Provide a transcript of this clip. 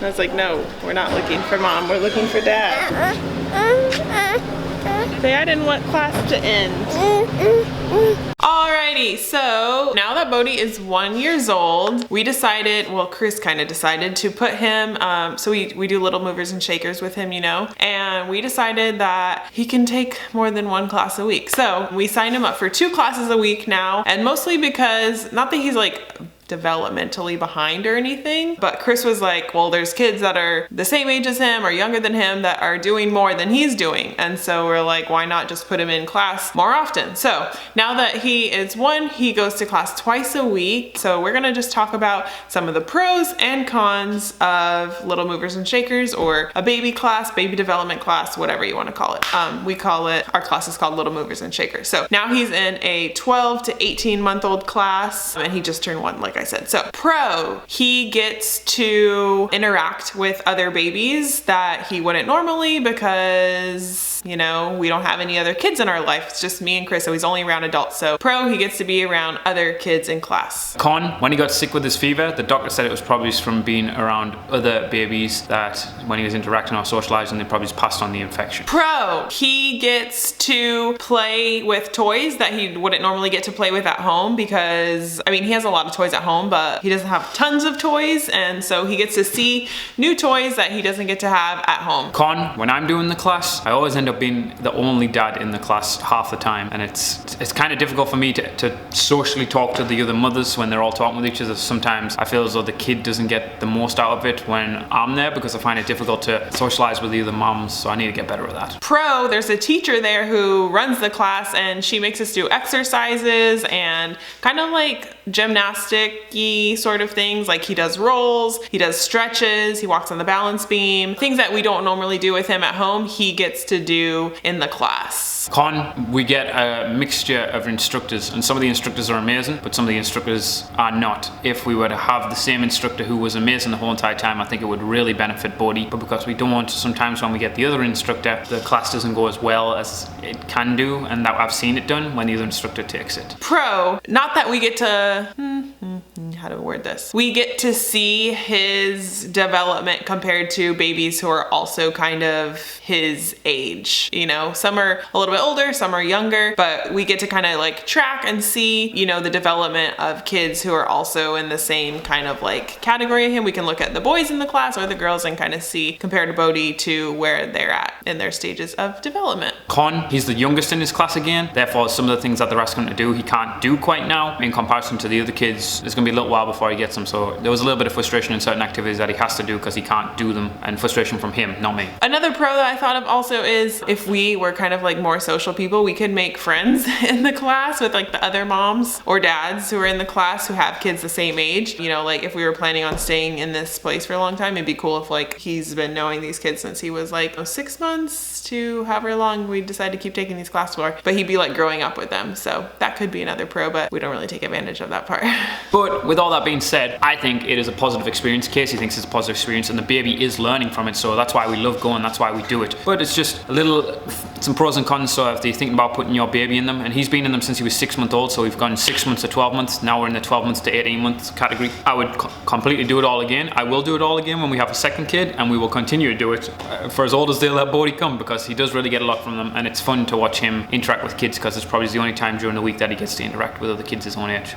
I was like, no, we're not looking for mom, we're looking for dad. Say I didn't want class to end. Alrighty, so now that Bodhi is 1 year old, we decided, well, Chris kind of decided to put him, so we do little movers and shakers with him, you know, and we decided that he can take more than 1 class a week. So we signed him up for 2 classes a week now, and mostly because, not that he's like developmentally behind or anything, but Chris was like, well, there's kids that are the same age as him or younger than him that are doing more than he's doing, and so we're like, why not just put him in class more often? So now that he is 1, he goes to class twice a week. So we're gonna just talk about some of the pros and cons of little movers and shakers, or a baby class, baby development class, whatever you want to call it. Our class is called little movers and shakers. So now he's in a 12 to 18 month old class, and he just turned 1, like I said. So pro, he gets to interact with other babies that he wouldn't normally, because, you know, we don't have any other kids in our life. It's just me and Chris, so he's only around adults. So pro, he gets to be around other kids in class. Con, when he got sick with his fever, the doctor said it was probably from being around other babies that when he was interacting or socializing, they probably just passed on the infection. Pro, he gets to play with toys that he wouldn't normally get to play with at home, because, I mean, he has a lot of toys at home, but he doesn't have tons of toys, and so he gets to see new toys that he doesn't get to have at home. Con, when I'm doing the class, I always end up being the only dad in the class half the time, and it's kind of difficult for me to socially talk to the other mothers when they're all talking with each other. Sometimes I feel as though the kid doesn't get the most out of it when I'm there, because I find it difficult to socialize with the other moms, so I need to get better at that. Pro, there's a teacher there who runs the class, and she makes us do exercises and kind of like gymnastic-y sort of things. Like, he does rolls, he does stretches, he walks on the balance beam. Things that we don't normally do with him at home, he gets to do in the class. Con, we get a mixture of instructors, and some of the instructors are amazing, but some of the instructors are not. If we were to have the same instructor who was amazing the whole entire time, I think it would really benefit Bodhi, but because we don't, sometimes when we get the other instructor, the class doesn't go as well as it can do, and that I've seen it done when the other instructor takes it. Pro, not that we get to, how to word this? We get to see his development compared to babies who are also kind of his age. You know, some are a little bit older, some are younger, but we get to kind of like track and see, you know, the development of kids who are also in the same kind of like category of him. We can look at the boys in the class or the girls and kind of see, compared to Bodhi, to where they're at in their stages of development. Con, he's the youngest in his class again, therefore some of the things that they're asking him to do, he can't do quite now. In comparison to the other kids, it's gonna be a little while before he gets them, so there was a little bit of frustration in certain activities that he has to do because he can't do them, and frustration from him, not me. Another pro that I thought of also is, if we were kind of like more social people, we could make friends in the class with like the other moms or dads who are in the class who have kids the same age. You know, like if we were planning on staying in this place for a long time, it'd be cool if like he's been knowing these kids since he was like 6 months to however long we decided to keep taking these classes for, but he'd be like growing up with them. So that could be another pro, but we don't really take advantage of that part. But with all that being said, I think it is a positive experience. Casey thinks it's a positive experience, and the baby is learning from it, so that's why we love going, that's why we do it. But it's just some pros and cons. So if you're thinking about putting your baby in them, and he's been in them since he was 6 months old, so we've gone 6 months to 12 months, now we're in the 12 months to 18 months category. I would completely do it all again. I will do it all again when we have a second kid, and we will continue to do it for as old as they'll let Bodhi come, because he does really get a lot from them, and it's fun to watch him interact with kids, because it's probably the only time during the week that he gets to interact with other kids his own age.